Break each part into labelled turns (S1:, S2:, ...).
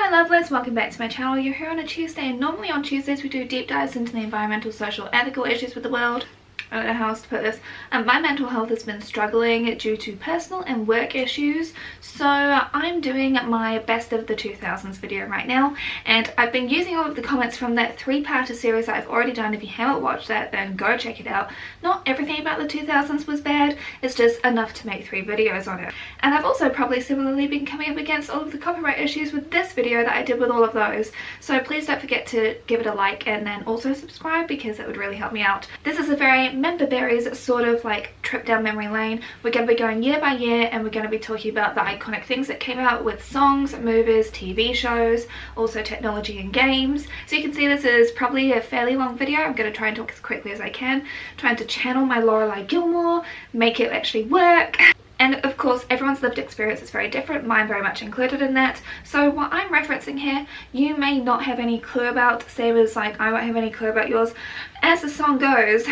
S1: my lovelies, welcome back to my channel. You're here on a Tuesday, and normally on Tuesdays we do deep dives into the environmental, social, ethical issues with the world. I don't know how else to put this. My mental health has been struggling due to personal and work issues, so I'm doing my best of the 2000s video right now, and I've been using all of the comments from that three-parter series that I've already done. If you haven't watched that, then go check it out. Not everything about the 2000s was bad, it's just enough to make 3 videos on it. And I've also probably similarly been coming up against all of the copyright issues with this video that I did with all of those, so please don't forget to give it a like and then also subscribe, because that would really help me out. This is a very member berries sort of like trip down memory lane. We're going to be going year by year, and we're going to be talking about the iconic things that came out with songs, movies, TV shows, also technology and games. So you can see this is probably a fairly long video. I'm going to try and talk as quickly as I can, trying to channel my Lorelai Gilmore, make it actually work. And of course, everyone's lived experience is very different, mine very much included in that. So what I'm referencing here, you may not have any clue about, same as like I won't have any clue about yours. As the song goes,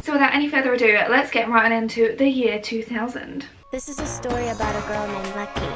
S1: so without any further ado, let's get right into the year 2000.
S2: This is a story about a girl named Lucky.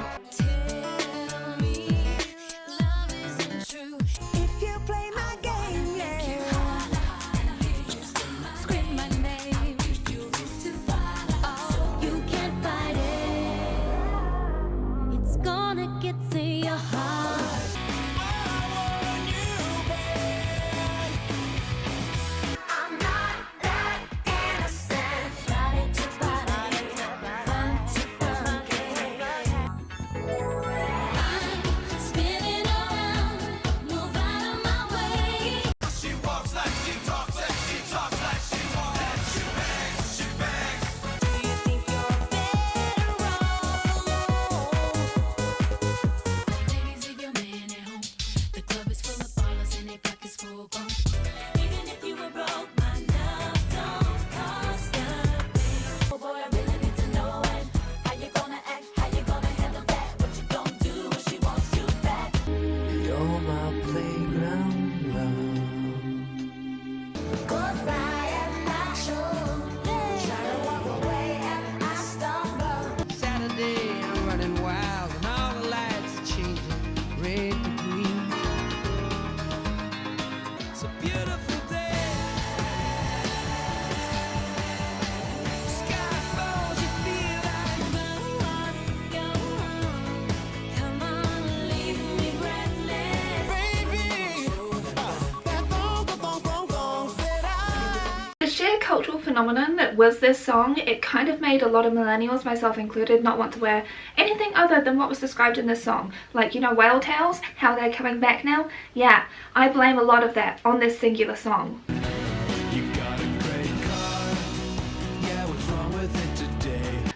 S1: Cultural phenomenon that was this song, it kind of made a lot of millennials, myself included, not want to wear anything other than what was described in this song. Like, you know, whale tails, how they're coming back now? Yeah, I blame a lot of that on this singular song.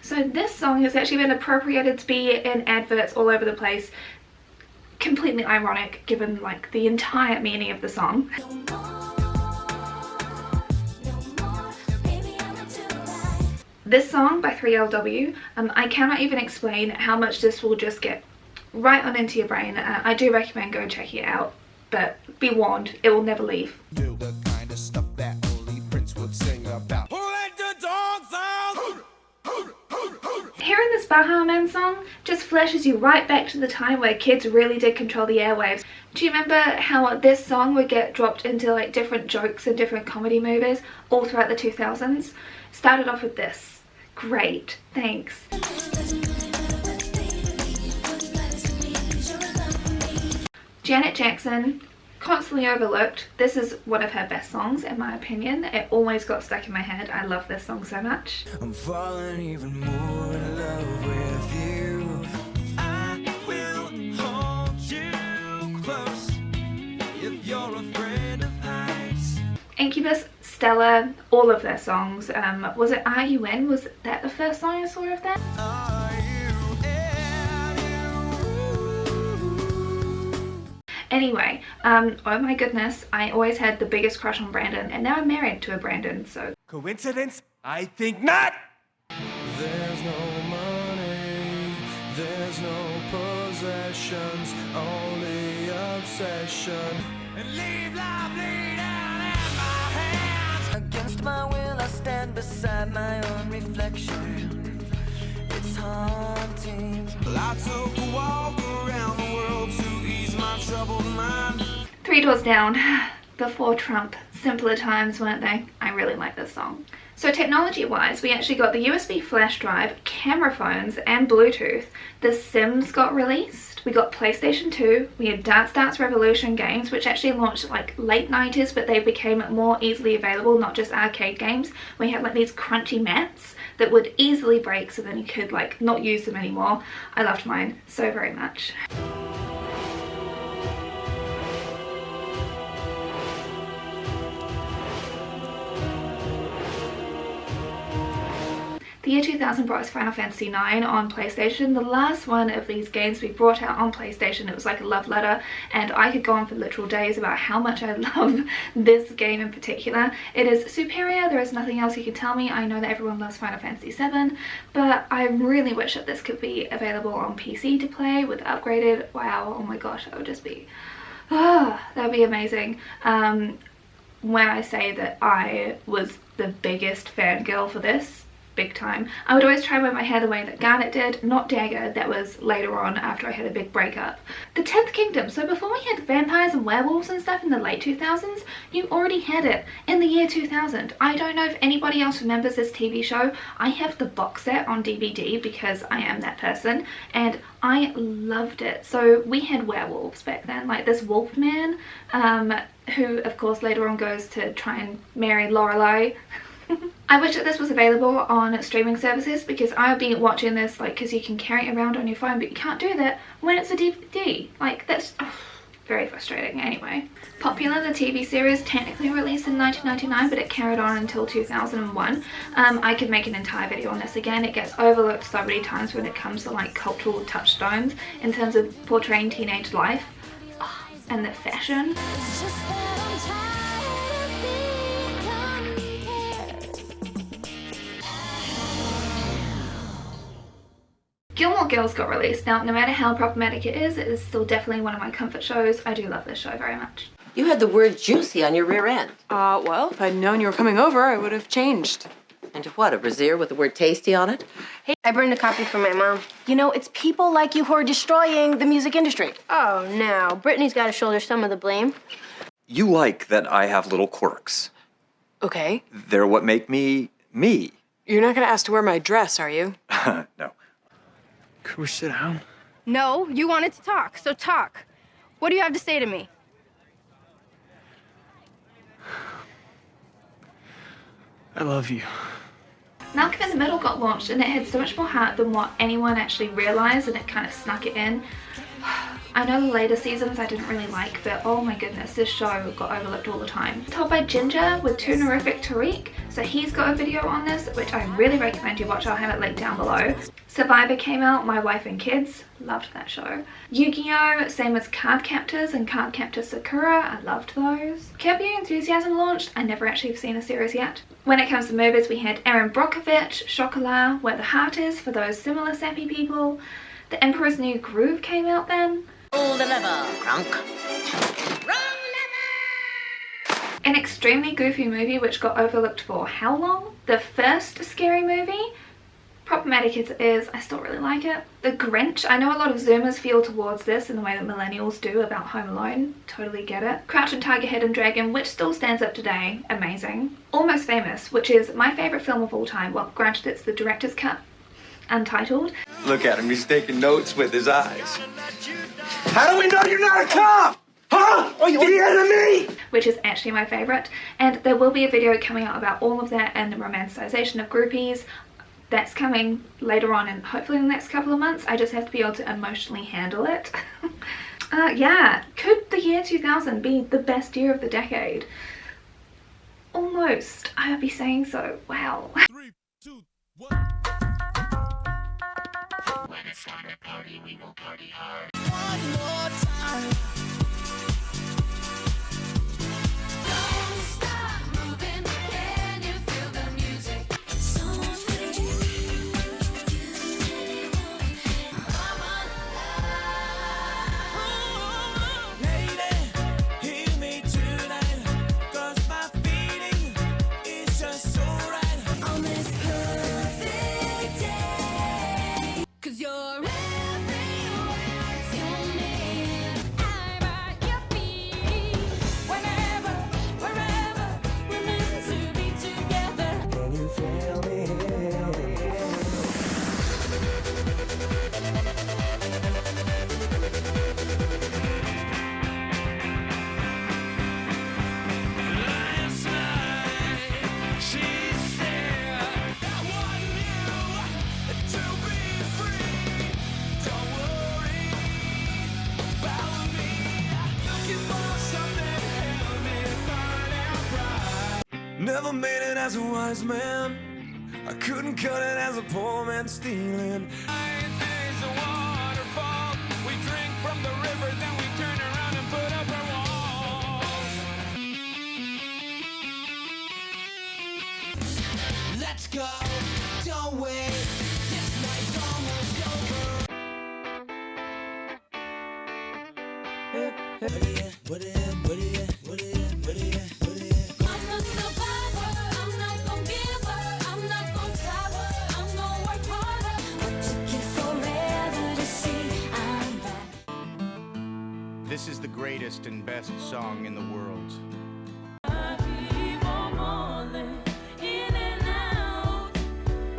S1: So this song has actually been appropriated to be in adverts all over the place. Completely ironic given like the entire meaning of the song. This song by 3LW, I cannot even explain how much this will just get right on into your brain. I do recommend go checking it out, but be warned, it will never leave.
S3: The kind of stuff that only Prince would sing about. Who let the dogs out?
S1: Hearing this Baha Men song just flashes you right back to the time where kids really did control the airwaves. Do you remember how this song would get dropped into like different jokes and different comedy movies all throughout the 2000s? Started off with this. Great, thanks. Janet Jackson, constantly overlooked. This is one of her best songs in my opinion. It always got stuck in my head. I love this song so much.
S3: I'm falling even more in love with you. I will hold you close if you're a friend of heights.
S1: Incubus, Stella, all of their songs. Was it RUN? Was that the first song I saw of that? Anyway, oh my goodness, I always had the biggest crush on Brandon, and now I'm married to a Brandon, so...
S3: Coincidence? I think not! There's no money, there's no possessions, only obsession. And leave life lay down in my hands. Against my will I stand beside my own reflection. It's I took a walk around the world to ease my troubled mind.
S1: Three Doors Down, before Trump. Simpler times, weren't they? I really like this song. So technology-wise, we actually got the USB flash drive, camera phones, and Bluetooth. The Sims got released. We got PlayStation 2. We had Dance Dance Revolution games, which actually launched like late 90s, but they became more easily available, not just arcade games. We had like these crunchy mats that would easily break, so then you could like not use them anymore. I loved mine so very much. The year 2000 brought us Final Fantasy IX on PlayStation. The last one of these games we brought out on PlayStation. It was like a love letter, and I could go on for literal days about how much I love this game in particular. It is superior. There is nothing else you can tell me. I know that everyone loves Final Fantasy VII, but I really wish that this could be available on PC to play with upgraded. Wow, oh my gosh, that would just be, that would be amazing. When I say that I was the biggest fangirl for this, big time. I would always try and wear my hair the way that Garnet did, not Dagger. That was later on after I had a big breakup. The 10th Kingdom. So before we had vampires and werewolves and stuff in the late 2000s, you already had it in the year 2000. I don't know if anybody else remembers this TV show. I have the box set on DVD because I am that person, and I loved it. So we had werewolves back then, like this wolf man, who of course later on goes to try and marry Lorelai. I wish that this was available on streaming services, because I would be watching this like, because you can carry it around on your phone, but you can't do that when it's a DVD. Like, that's very frustrating. Anyway, Popular, the TV series, technically released in 1999, but it carried on until 2001. I could make an entire video on this again. It gets overlooked so many times when it comes to like cultural touchstones in terms of portraying teenage life. And the fashion.
S2: It's just that I'm tired of being compared.
S1: Gilmore Girls got released. Now, no matter how problematic it is still definitely one of my comfort shows. I do love this show very much.
S4: You had the word juicy on your rear end.
S5: Well, if I'd known you were coming over, I would have changed.
S4: Into what, a brassiere with the word tasty on it?
S6: Hey, I burned a copy for my mom.
S5: You know, it's people like you who are destroying the music industry.
S6: Oh, no. Brittany's got to shoulder some of the blame.
S7: You like that I have little quirks.
S5: Okay.
S7: They're what make me, me.
S5: You're not gonna ask to wear my dress, are you?
S7: No. Could we sit down?
S6: No, you wanted to talk, so talk. What do you have to say to me?
S7: I love you.
S1: Malcolm in the Middle got launched, and it had so much more heart than what anyone actually realised, and it kind of snuck it in. I know the later seasons I didn't really like, but oh my goodness, this show got overlooked all the time. Told by Ginger with Toonerific Tariq, so he's got a video on this, which I really recommend you watch. I'll have it linked down below. Survivor came out, My Wife and Kids, loved that show. Yu-Gi-Oh! Same as Card Captors and Card Captor Sakura, I loved those. Curb Your Enthusiasm launched, I never actually have seen a series yet. When it comes to movies, we had Erin Brockovich, Chocolat, Where the Heart Is, for those similar sappy people. The Emperor's New Groove came out then.
S4: Roll the lever, crunk.
S1: An extremely goofy movie which got overlooked for how long? The first Scary Movie? Problematic as it is, I still really like it. The Grinch, I know a lot of Zoomers feel towards this in the way that millennials do about Home Alone. Totally get it. Crouching Tiger, Hidden Dragon, which still stands up today. Amazing. Almost Famous, which is my favourite film of all time. Well, granted it's the director's cut. Untitled.
S8: Look at him, he's taking notes with his eyes. How do we know you're not a cop? Huh? Are you the enemy?
S1: Which is actually my favourite. And there will be a video coming out about all of that and the romanticisation of groupies. That's coming later on, and hopefully in the next couple of months. I just have to be able to emotionally handle it. Yeah, could the year 2000 be the best year of the decade? Almost. I would be saying so. Wow.
S3: 3, 2, 1.
S4: When it's time to party, we will party hard.
S3: One more time.
S2: Don't stop moving. Can you feel the music? So free.
S3: Lady, hear me tonight, 'cause my feeling is just so right.
S2: On this perfect day, 'cause you're everything.
S3: never made it as a wise man. I couldn't cut it as a poor man stealing. Life is a waterfall. We drink from the river, then we turn around and put up our walls. Let's go, don't wait. This night's almost over.
S2: I'm a survivor. I'm not gonna give up. I'm not gonna stop. I'm gonna work harder. What took you forever to see I'm back?
S9: This is the greatest and best song in the world.
S2: I keep on falling in and out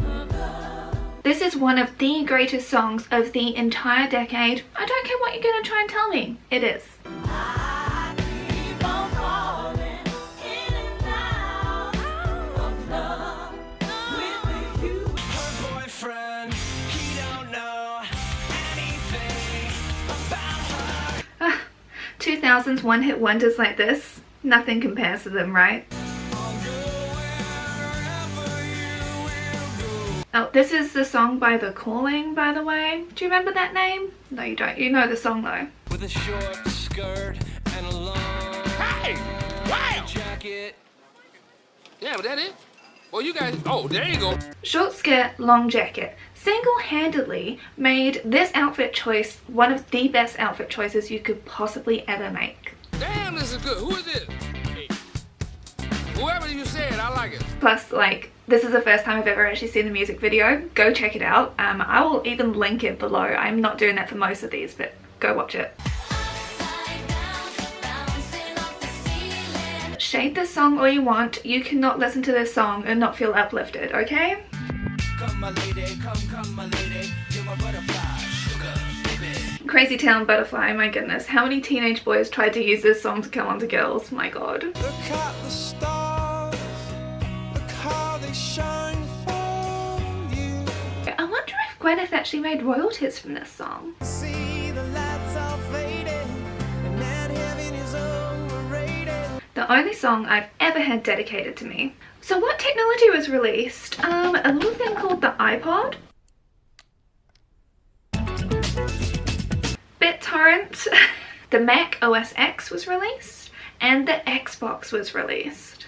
S2: of love.
S1: This is one of the greatest songs of the entire decade. I don't care what you're gonna try and tell me. It is.
S2: I keep on falling in and out of love with you.
S3: Her boyfriend, he don't know anything about her.
S1: 2000's one-hit wonders like this. Nothing compares to them, right? Oh, this is the song by The Calling, by the way. Do you remember that name? No, you don't. You know the song, though.
S3: With a short skirt and a long jacket.
S10: Yeah, but that it? Well, you guys. Oh, there you go.
S1: Short skirt, long jacket. Single-handedly made this outfit choice one of the best outfit choices you could possibly ever make.
S10: Damn, this is good. Who is this? Hey. Whoever you said, I like it.
S1: Plus, like, this is the first time I've ever actually seen the music video. Go check it out. I will even link it below. I'm not doing that for most of these, but go watch it.
S2: Upside down, bouncing off the ceiling.
S1: Shade this song all you want. You cannot listen to this song and not feel uplifted, okay?
S3: Come my lady, come my lady, you're my butterfly, sugar, baby.
S1: Crazy Town Butterfly, my goodness. How many teenage boys tried to use this song to come onto girls? My god.
S3: Look at the stars, look how they shine for you.
S1: I wonder if Gwyneth actually made royalties from this song.
S3: See the lights are fading, and that heaven is overrated.
S1: The only song I've ever had dedicated to me. So what technology was released? A little thing called the iPod. BitTorrent. The Mac OS X was released. And the Xbox was released.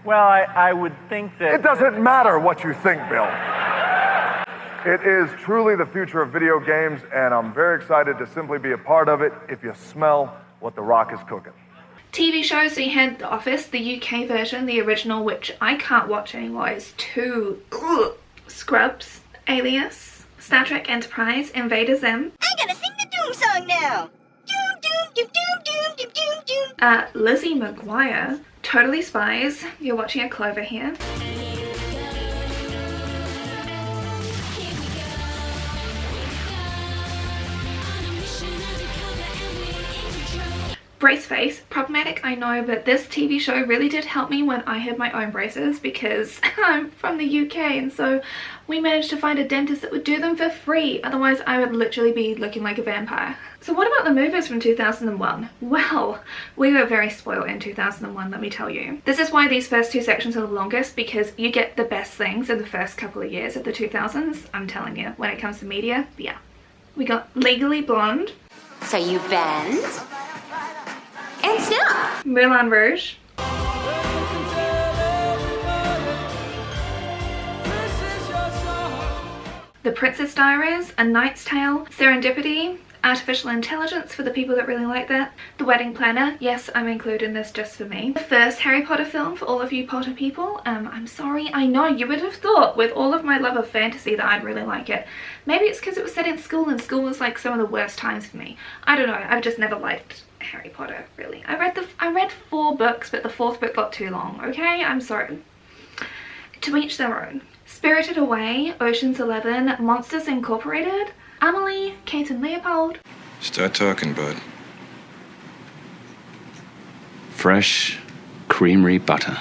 S11: Well, I would think that...
S12: It doesn't matter what you think, Bill. It is truly the future of video games, and I'm very excited to simply be a part of it if you smell what The Rock is cooking.
S1: TV shows, so you had The Office, the UK version, the original, which I can't watch anymore. It's too... Ugh. Scrubs, Alias, Star Trek Enterprise, Invader Zim.
S5: I gotta sing the Doom song now. Doom, doom, doom, doom, doom, doom, doom, doom.
S1: Lizzie McGuire, Totally Spies. You're watching a Clover here. Brace face, problematic I know, but this TV show really did help me when I had my own braces because I'm from the UK and so we managed to find a dentist that would do them for free. Otherwise I would literally be looking like a vampire. So what about the movies from 2001? Well, we were very spoiled in 2001, let me tell you. This is why these first two sections are the longest, because you get the best things in the first couple of years of the 2000s. I'm telling you, when it comes to media, yeah. We got Legally Blonde.
S5: So you bend and stop.
S1: Moulin Rouge. The Princess Diaries, A Knight's Tale, Serendipity, Artificial Intelligence for the people that really like that, The Wedding Planner, yes, I'm including this just for me. The first Harry Potter film for all of you Potter people. I'm sorry, I know you would have thought with all of my love of fantasy that I'd really like it. Maybe it's because it was set in school and school was like some of the worst times for me. I don't know, I've just never liked Harry Potter, really. I read 4 books, but the 4th book got too long, okay? I'm sorry. To each their own. Spirited Away, Ocean's 11, Monsters Incorporated, Amelie, Kate and Leopold.
S13: Start talking, bud. Fresh, creamery butter.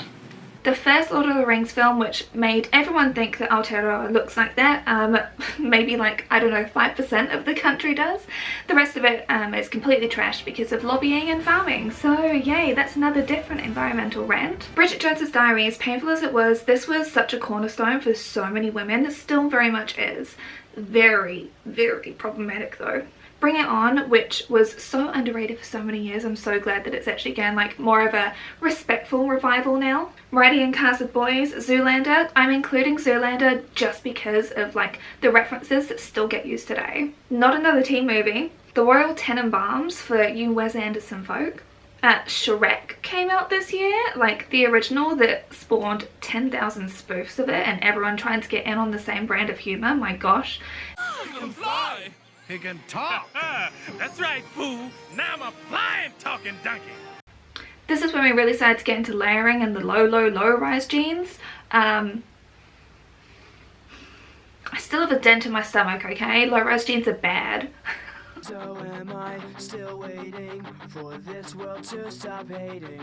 S1: The first Lord of the Rings film, which made everyone think that Aotearoa looks like that, maybe like, I don't know, 5% of the country does. The rest of it is completely trashed because of lobbying and farming. So yay, that's another different environmental rant. Bridget Jones's Diary, as painful as it was, this was such a cornerstone for so many women. It still very much is. Very, very problematic though. Bring It On, which was so underrated for so many years. I'm so glad that it's actually getting like more of a respectful revival now. Mighty and Cast of Boys, Zoolander. I'm including Zoolander just because of like the references that still get used today. Not Another Teen Movie. The Royal Tenenbaums for you Wes Anderson folk. Shrek came out this year, like the original that spawned 10,000 spoofs of it and everyone trying to get in on the same brand of humor. My gosh.
S10: He can fly. He can talk. That's right, fool. Now I'm a flying talking donkey.
S1: This is when we really started to get into layering and the low rise jeans. I still have a dent in my stomach, okay? Low rise jeans are bad.
S3: So am I still waiting for this world to stop hating?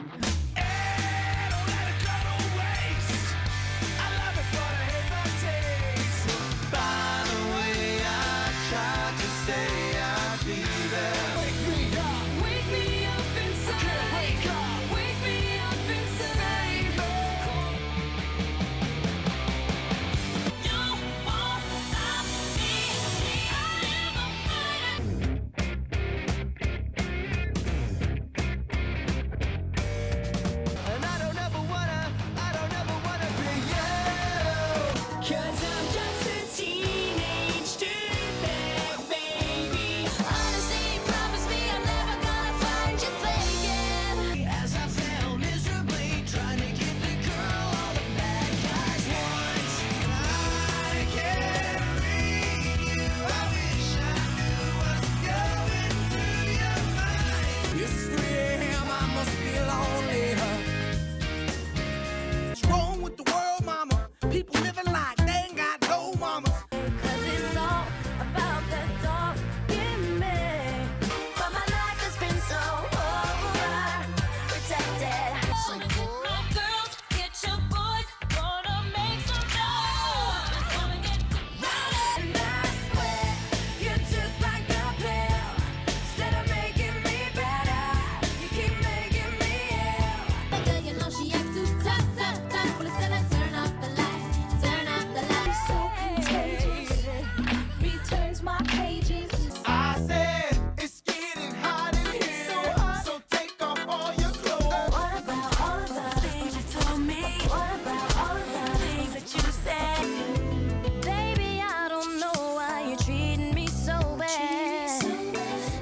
S2: Baby, I don't know why you're treating me so bad.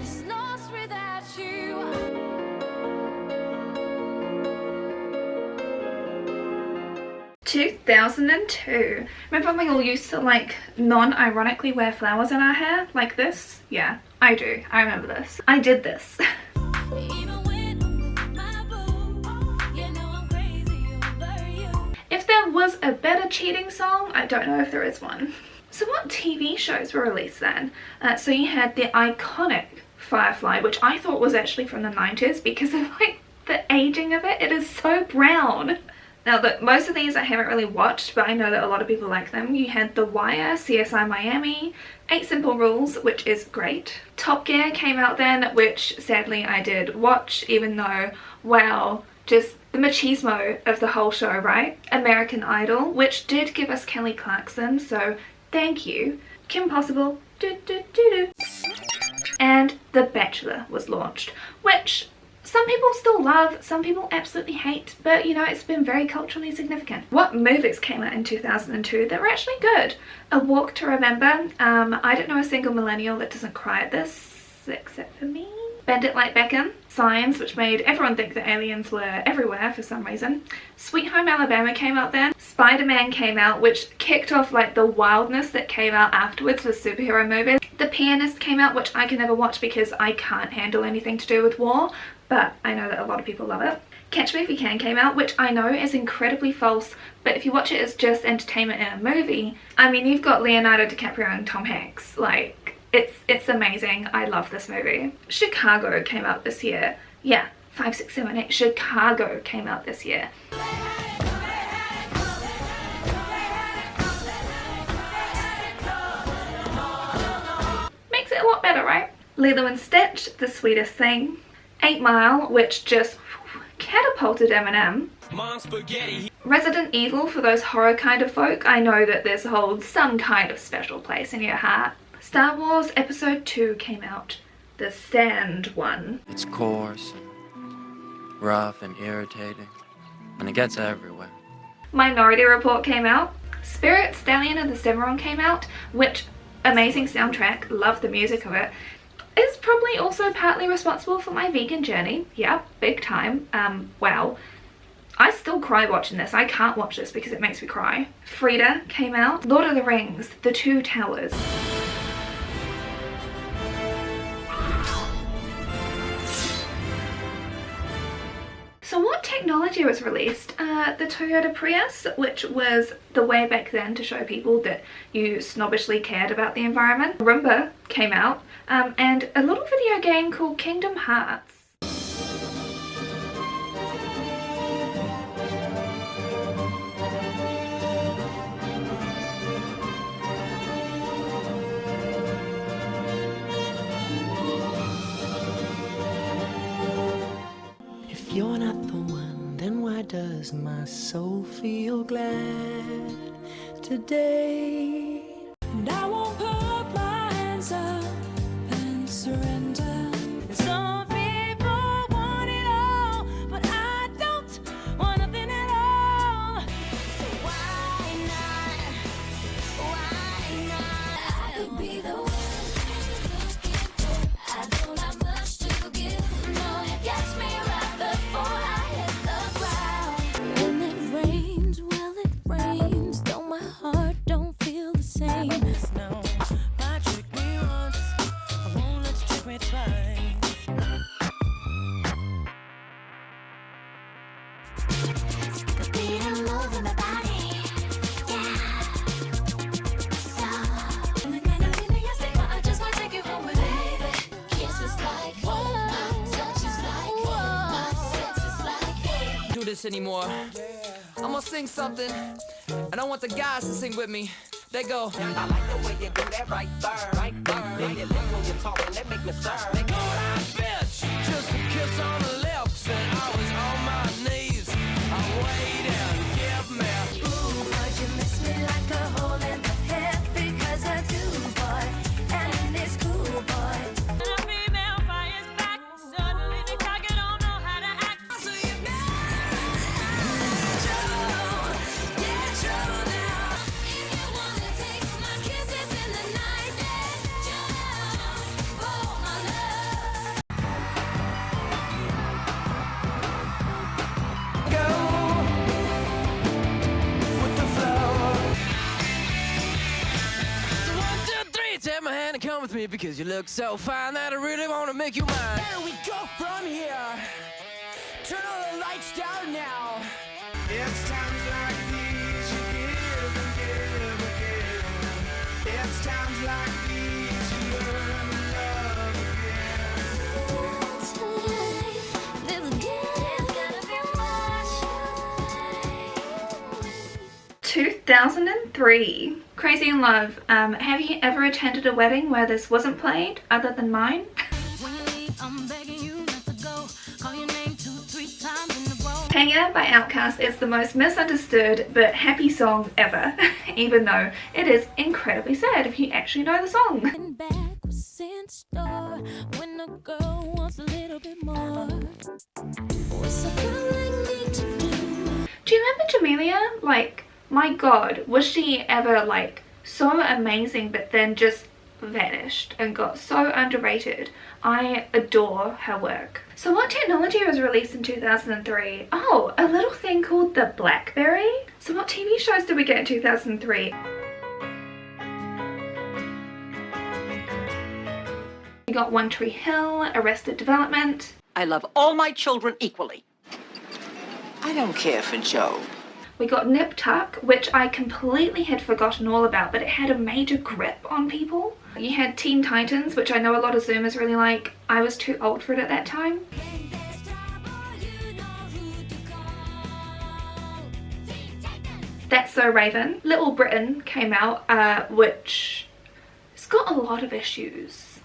S2: It's lost without you.
S1: 2002. Remember when we all used to like non-ironically wear flowers in our hair like this? Yeah, I do. I remember this. I did this. If there was a better cheating song, I don't know if there is one. So what TV shows were released then? So you had the iconic Firefly, which I thought was actually from the 90s because of like the aging of it. It is so brown. Now look, most of these I haven't really watched, but I know that a lot of people like them. You had The Wire, CSI Miami, 8 Simple Rules, which is great. Top Gear came out then, which sadly I did watch, even though, wow, just the machismo of the whole show, right? American Idol, which did give us Kelly Clarkson, so thank you. Kim Possible, and The Bachelor was launched, which some people still love, some people absolutely hate, but you know, it's been very culturally significant. What movies came out in 2002 that were actually good? A Walk to Remember. I don't know a single millennial that doesn't cry at this, except for me. Bend It Like Beckham. Signs, which made everyone think that aliens were everywhere for some reason. Sweet Home Alabama came out then. Spider-Man came out, which kicked off like the wildness that came out afterwards with superhero movies. The Pianist came out, which I can never watch because I can't handle anything to do with war, but I know that a lot of people love it. Catch Me If You Can came out, which I know is incredibly false, but if you watch it as just entertainment in a movie, I mean, you've got Leonardo DiCaprio and Tom Hanks, like, it's amazing. I love this movie. Chicago came out this year. Yeah, 5, 6, 7, 8. Chicago came out this year. better, right? Lilo and Stitch, The Sweetest Thing. 8 Mile, which just catapulted Eminem.
S3: Mom spaghetti.
S1: Resident Evil, for those horror kind of folk. I know that this holds some kind of special place in your heart. Star Wars Episode 2 came out. The Sand one.
S13: It's coarse and rough and irritating, and it gets everywhere.
S1: Minority Report came out. Spirit, Stallion and the Cimarron came out, which amazing soundtrack, love the music of it. Is probably also partly responsible for my vegan journey. Yeah, big time. Wow. I still cry watching this. I can't watch this because it makes me cry. Frida came out. Lord of the Rings, The Two Towers. So what technology was released? The Toyota Prius, which was the way back then to show people that you snobbishly cared about the environment. Roomba came out, and a little video game called Kingdom Hearts.
S14: If you're not the one, then why does my soul feel glad today?
S2: And I won't put my hands up and surrender. Some people want it all, but I don't want nothing at all. So why not? Why not? I could be the one you're looking for. I don't have much to give. No, you catch me right before I hit the ground. When it rains, well it rains. Though my heart don't feel the same.
S14: No, I trick me once, I won't let you trick me twice.
S2: The beat and move in my body, yeah. So, and the kind of feeling I say, but I just wanna take you home with me, baby. Kisses like, my touch is like, my sex is like.
S15: Do this anymore. I'm gonna sing something, and I want the guys to sing with me. They go. I like the way you do that right there, right there. When you talk, that make me stir. They go, bitch, just a kiss on the lips, and I was on my knees. I wait and give me.
S2: Ooh, but you miss me like a hole in the head because I do, boy, and it's cool, boy. And a female fires back, suddenly the cocky don't know how to act. So you get trouble now. If you wanna taste my kisses in the night, then jump for my love.
S15: Go with the flow. So 1, 2, 3, take my hand and come with me because you look so fine that I really want to make you mine.
S14: Where we go from here? Turn all the lights down now.
S3: It's times like these you give and give and give. It's times like these you learn to love again.
S2: This again gotta be much.
S1: 2003. Crazy in Love. Have you ever attended a wedding where this wasn't played, other than mine?
S2: When you leave, I'm begging you not to go. Call your name 2, 3 times in a row.
S1: Panga by Outkast is the most misunderstood but happy song ever, even though it is incredibly sad if you actually know the song.
S2: Back was in store when a girl wants a little bit more. What's a girl like me to do?
S1: Do you remember Jamelia? Like, my god, was she ever like so amazing but then just vanished and got so underrated? I adore her work. So what technology was released in 2003? Oh, a little thing called the BlackBerry. So what TV shows did we get in 2003? We got One Tree Hill, Arrested Development.
S4: I love all my children equally. I don't care for Joe.
S1: We got Nip Tuck, which I completely had forgotten all about, but it had a major grip on people. You had Teen Titans, which I know a lot of Zoomers really like. I was too old for it at that time. That's So Raven. Little Britain came out, which has got a lot of issues.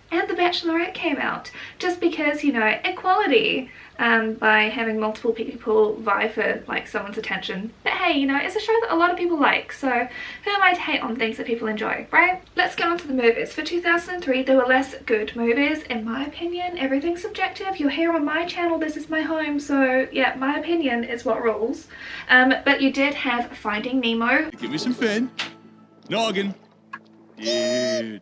S1: And The Bachelorette came out, just because, you know, equality, by having multiple people vie for like someone's attention. But hey, you know, it's a show that a lot of people like, so who am I to hate on things that people enjoy, right? Let's get on to the movies. For 2003, there were less good movies, in my opinion. Everything's subjective. You're here on my channel, this is my home, so yeah, my opinion is what rules. But you did have Finding Nemo.
S10: Give me some fin. Noggin. Dude.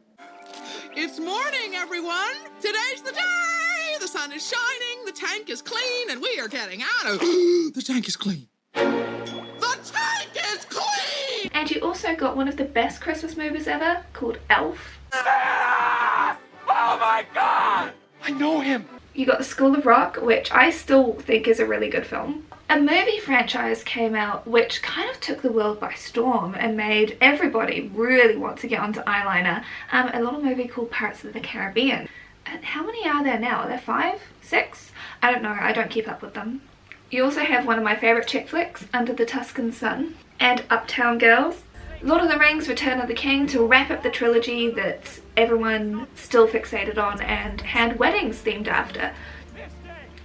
S16: It's morning, everyone! Today's the day! The sun is shining, the tank is clean, and we are getting out of... The tank is clean. The tank is clean!
S1: And you also got one of the best Christmas movies ever, called Elf.
S8: Oh my God! I know him!
S1: You got School of Rock, which I still think is a really good film. A movie franchise came out which kind of took the world by storm and made everybody really want to get onto eyeliner. A little movie called Pirates of the Caribbean. And how many are there now? Are there 5? 6? I don't know, I don't keep up with them. You also have one of my favourite chick flicks, Under the Tuscan Sun, and Uptown Girls. Lord of the Rings, Return of the King, to wrap up the trilogy that everyone still fixated on and had weddings themed after.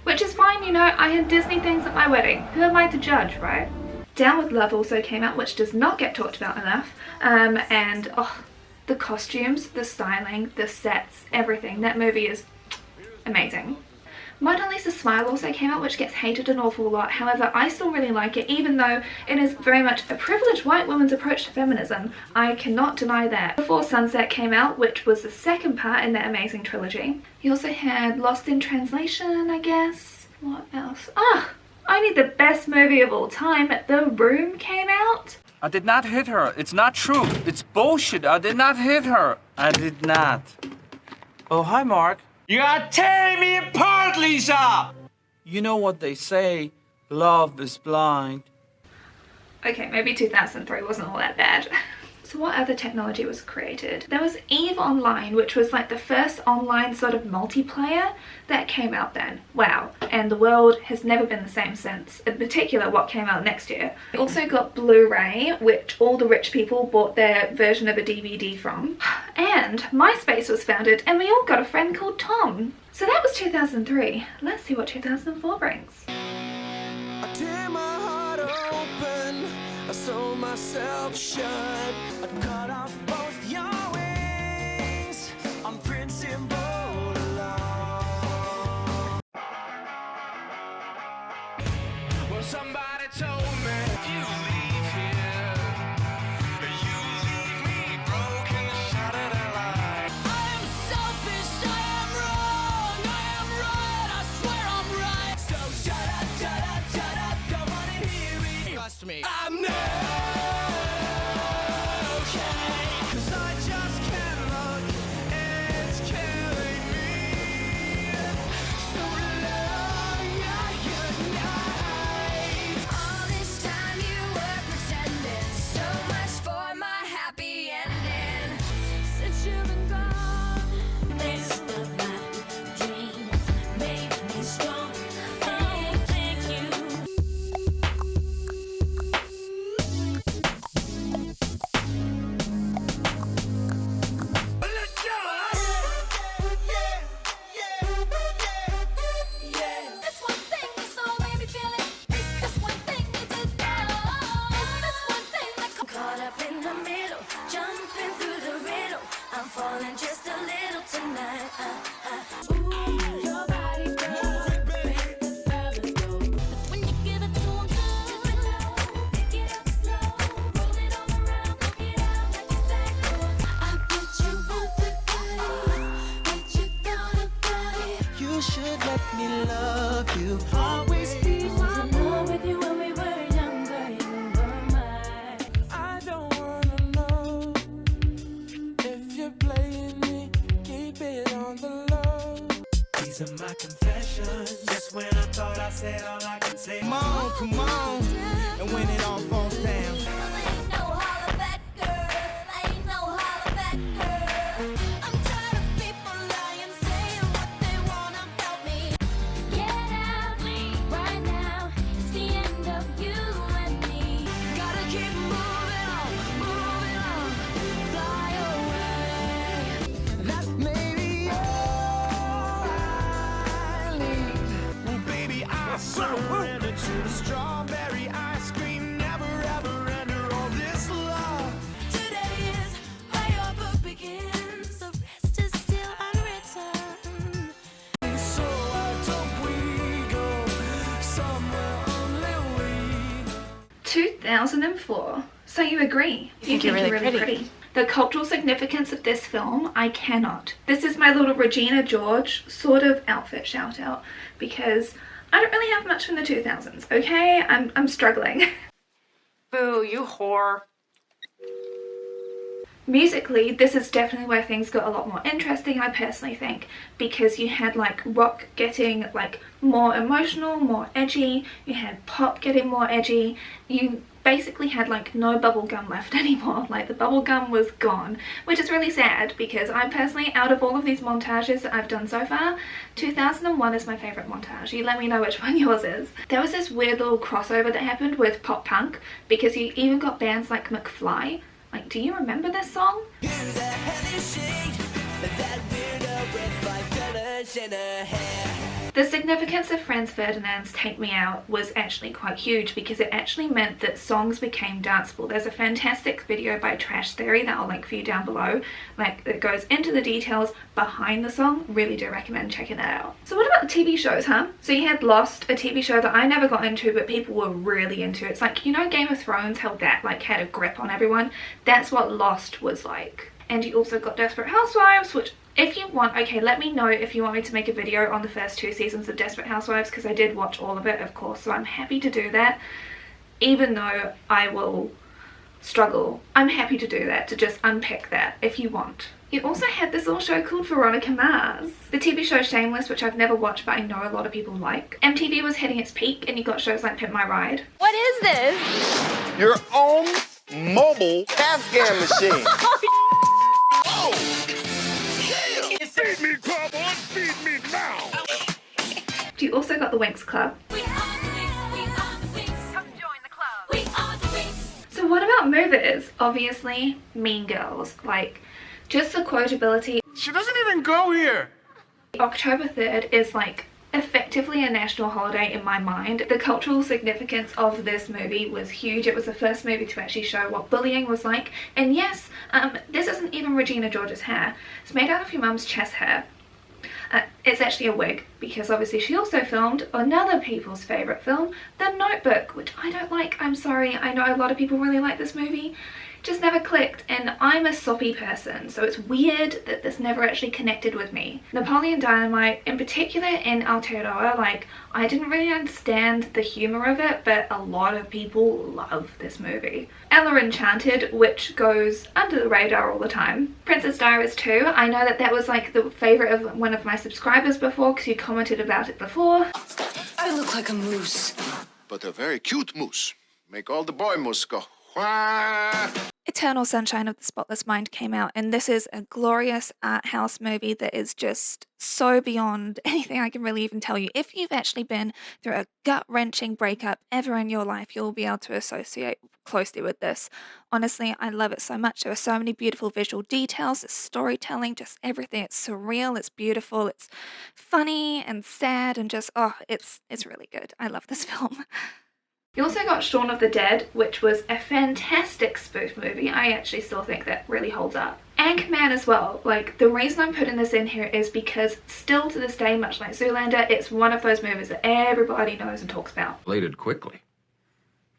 S1: Which is fine, you know, I had Disney things at my wedding. Who am I to judge, right? Down with Love also came out, which does not get talked about enough. And oh, the costumes, the styling, the sets, everything. That movie is amazing. Mona Lisa Smile also came out, which gets hated an awful lot. However, I still really like it, even though it is very much a privileged white woman's approach to feminism. I cannot deny that. Before Sunset came out, which was the second part in that amazing trilogy. You also had Lost in Translation, I guess. What else? Ah! Only the best movie of all time, The Room, came out.
S17: I did not hit her. It's not true. It's bullshit. I did not hit her. I did not. Oh, hi, Mark.
S8: You are tearing me apart, Lisa!
S17: You know what they say, love is blind.
S1: Okay, maybe 2003 wasn't all that bad. So what other technology was created? There was EVE Online, which was like the first online sort of multiplayer that came out then. Wow. And the world has never been the same since. In particular, what came out next year. We also got Blu-ray, which all the rich people bought their version of a DVD from. And MySpace was founded, and we all got a friend called Tom. So that was 2003. Let's see what 2004 brings.
S3: I tear my heart open, I sew myself shut. I cut off both your wings on principle alone. Well, somebody told me if you leave here, you leave me broken, shattered alive.
S2: I am selfish, I am wrong, I am right, I swear I'm right.
S3: So shut up, shut up, shut up, don't wanna hear it.
S16: Trust me.
S3: I'm not okay, 'cause I just can't look, it's killing me. So long, yeah, good night.
S2: All this time you were pretending, so much for my happy ending. Since you've been gone, this was my dream, made me strong. Thank you. This one thing that so made me feel it. It's this one thing you did know. It's this one thing that caught up in the middle, jumping through the riddle. I'm falling just a little tonight. Ooh, your body, girl, makes the fellas go. That's when you give it to 'em good. Pick it up slow, roll it all around, look it out like it's back. I bet you want the goodies, bet you thought about it.
S14: You should let me love you. Always be
S2: Was in love with you when we were younger, you were mine.
S3: I don't wanna know if you're playing me, keep it on the low.
S14: These are my confessions. Just when I thought I said all I could say.
S9: Come on. And when it all falls down.
S2: Ain't no holler back, girl. Ain't no holler back, girl. I'm tired of people lying, saying what they want about me. Get out right now. It's the end of you and me. Gotta keep moving on, fly away.
S3: That may be all
S1: 2004. So you agree?
S18: You think you're really pretty.
S1: The cultural significance of this film, I cannot. This is my little Regina George sort of outfit shout out because I don't really have much from the 2000s, okay? I'm struggling.
S18: Boo, you whore.
S1: Musically, this is definitely where things got a lot more interesting, I personally think, because you had like rock getting like more emotional, more edgy, you had pop getting more edgy, you basically had like no bubble gum left anymore. Like the bubble gum was gone, which is really sad because I personally, out of all of these montages that I've done so far, 2001 is my favorite montage. You let me know which one yours is. There was this weird little crossover that happened with pop punk because you even got bands like McFly. Like, do you remember this song? The significance of Franz Ferdinand's Take Me Out was actually quite huge because it actually meant that songs became danceable. There's a fantastic video by Trash Theory that I'll link for you down below. Like, it goes into the details behind the song. Really do recommend checking that out. So what about the TV shows, huh? So you had Lost, a TV show that I never got into but people were really into. It's like, you know, Game of Thrones, how that like had a grip on everyone? That's what Lost was like. And you also got Desperate Housewives, which if you want, okay, let me know if you want me to make a video on the first 2 seasons of Desperate Housewives because I did watch all of it, of course, so I'm happy to do that. Even though I will struggle, I'm happy to do that, to just unpick that if you want. You also had this little show called Veronica Mars. The TV show Shameless, which I've never watched but I know a lot of people like. MTV was hitting its peak and you got shows like Pimp My Ride.
S18: What is this?
S8: Your own mobile Afghan machine.
S10: Feed me, Club on, feed me now.
S1: You also got the Winx Club. So what about movies? Obviously, Mean Girls. Like, just the quotability.
S10: She doesn't even go here.
S1: October 3rd is like effectively a national holiday in my mind. The cultural significance of this movie was huge. It was the first movie to actually show what bullying was like. And yes, this isn't even Regina George's hair. It's made out of your mum's chest hair. It's actually a wig because obviously she also filmed another people's favourite film, The Notebook, which I don't like. I'm sorry, I know a lot of people really like this movie. Just never clicked, and I'm a soppy person, so it's weird that this never actually connected with me. Napoleon Dynamite, in particular in Aotearoa, like, I didn't really understand the humour of it, but a lot of people love this movie. Ella Enchanted, which goes under the radar all the time. Princess Diaries 2, I know that that was like the favourite of one of my subscribers before, because you commented about it before.
S19: I look like a moose. But a very cute moose. Make all the boy moose go, wah.
S1: Eternal Sunshine of the Spotless Mind came out, and this is a glorious art house movie that is just so beyond anything I can really even tell you. If you've actually been through a gut-wrenching breakup ever in your life, you'll be able to associate closely with this. Honestly, I love it so much. There are so many beautiful visual details, it's storytelling, just everything. It's surreal, it's beautiful, it's funny and sad, and just, oh, it's really good. I love this film. You also got Shaun of the Dead, which was a fantastic spoof movie. I actually still think that really holds up. Anchorman as well. Like, the reason I'm putting this in here is because still to this day, much like Zoolander, it's one of those movies that everybody knows and talks about.
S20: Bladed quickly.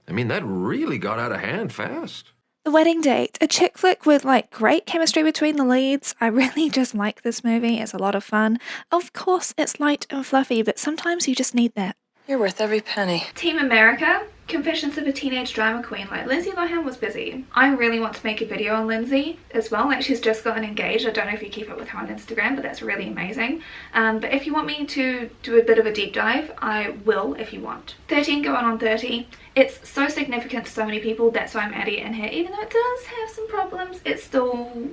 S20: I mean, that really got out of hand fast.
S1: The Wedding Date, a chick flick with like great chemistry between the leads. I really just like this movie. It's a lot of fun. Of course, it's light and fluffy, but sometimes you just need that.
S18: You're worth every penny.
S1: Team America, Confessions of a Teenage Drama Queen. Like, Lindsay Lohan was busy. I really want to make a video on Lindsay as well. Like, she's just gotten engaged. I don't know if you keep up with her on Instagram, but that's really amazing. But if you want me to do a bit of a deep dive, I will if you want. 13 going on 30. It's so significant to so many people. That's why I'm adding it in here. Even though it does have some problems, it's still...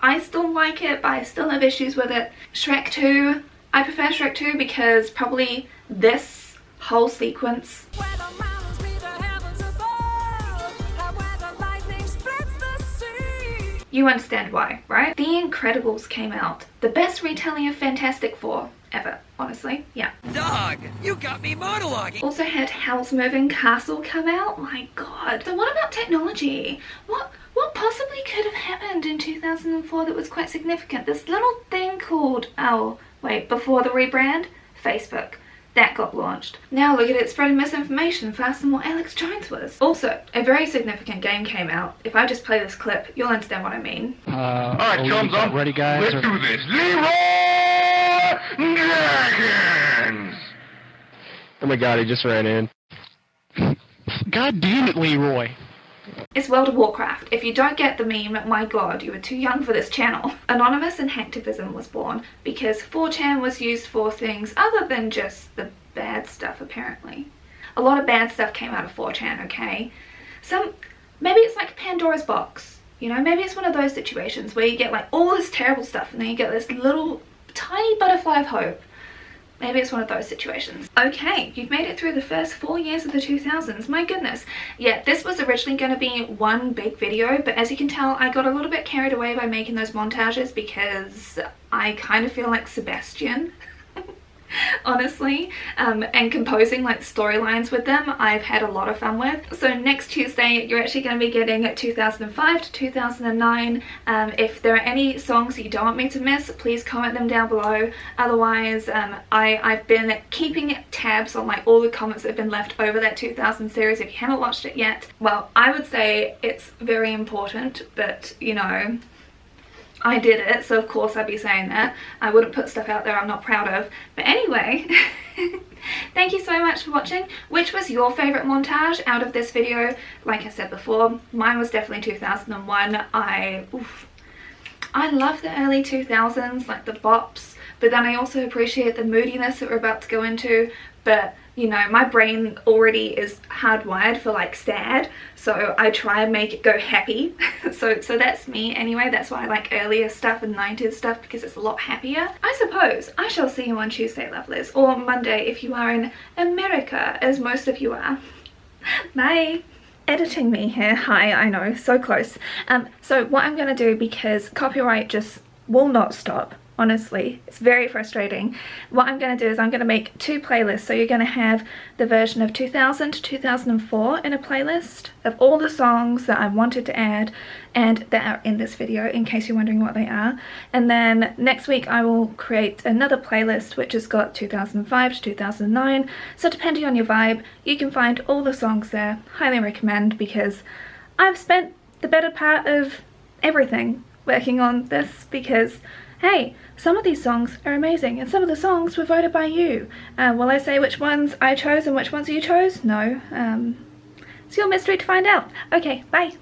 S1: I still like it, but I still have issues with it. Shrek 2. I prefer Shrek 2 because probably this whole sequence. You understand why, right? The Incredibles came out. The best retelling of Fantastic Four ever, honestly. Yeah.
S4: Dog, you got me monologuing.
S1: Also had Howl's Moving Castle come out. My god. So what about technology? What possibly could have happened in 2004 that was quite significant? This little thing called, oh wait, before the rebrand, Facebook. that got launched. Now look at it spreading misinformation faster than what Alex Jones was. Also, a very significant game came out. If I just play this clip, you'll understand what I mean.
S10: Alright, chums up. Ready, guys? Let's do this. Leroy Dragons!
S11: Oh my god, he just ran in.
S10: God damn it, Leroy.
S1: It's World of Warcraft. If you don't get the meme, my god, you were too young for this channel. Anonymous and hacktivism was born because 4chan was used for things other than just the bad stuff, apparently. A lot of bad stuff came out of 4chan, okay? Maybe it's like Pandora's box, you know? Maybe it's one of those situations where you get like all this terrible stuff and then you get this little tiny butterfly of hope. Maybe it's one of those situations. Okay, you've made it through the first 4 years of the 2000s. My goodness. Yeah, this was originally going to be one big video, but as you can tell, I got a little bit carried away by making those montages because I kind of feel like Sebastian. Honestly, and composing like storylines with them I've had a lot of fun with. So next Tuesday you're actually going to be getting 2005 to 2009. If there are any songs that you don't want me to miss, please comment them down below. Otherwise I've been keeping tabs on like all the comments that have been left over that 2000 series. If you haven't watched it yet, well, I would say it's very important, but you know, I did it, so of course I'd be saying that. I wouldn't put stuff out there I'm not proud of. But anyway, thank you so much for watching. Which was your favourite montage out of this video? Like I said before, mine was definitely 2001. I love the early 2000s, like the bops, but then I also appreciate the moodiness that we're about to go into. But you know, my brain already is hardwired for like sad, so I try and make it go happy. so that's me anyway. That's why I like earlier stuff and 90s stuff, because it's a lot happier. I suppose I shall see you on Tuesday, lovelies, or Monday if you are in America, as most of you are. Bye. Editing me here. Hi, I know, so close. So what I'm gonna do, because copyright just will not stop, honestly, it's very frustrating. What I'm going to do is I'm going to make 2 playlists. So you're going to have the version of 2000 to 2004 in a playlist of all the songs that I wanted to add and that are in this video, in case you're wondering what they are. And then next week I will create another playlist which has got 2005 to 2009. So depending on your vibe, you can find all the songs there. Highly recommend, because I've spent the better part of everything working on this, because hey, some of these songs are amazing and some of the songs were voted by you. Will I say which ones I chose and which ones you chose? No. It's your mystery to find out. Okay, bye.